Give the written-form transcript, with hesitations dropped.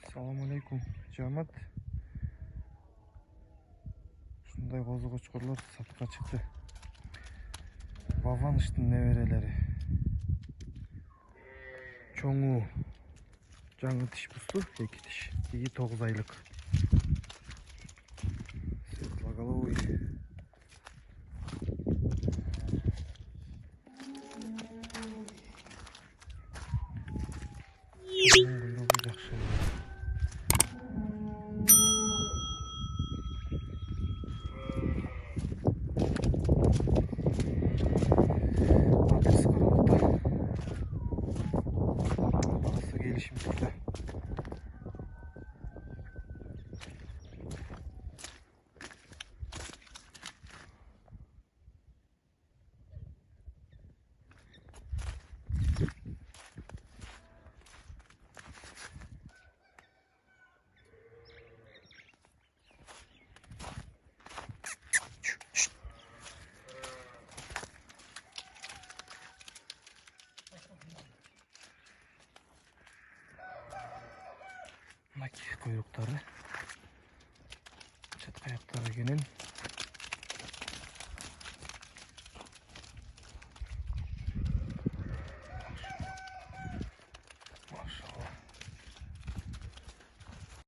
Assalamu alaikum Camat. Şunday kozu koçkorlar satқа çıktı. Babanıştın nevereleri. Çoğu жаңы тиш пусту, 2 тиш. 9 aylık. Светлоголовый. Gelişimizde. Kuyrukları, çat ayakları gelin.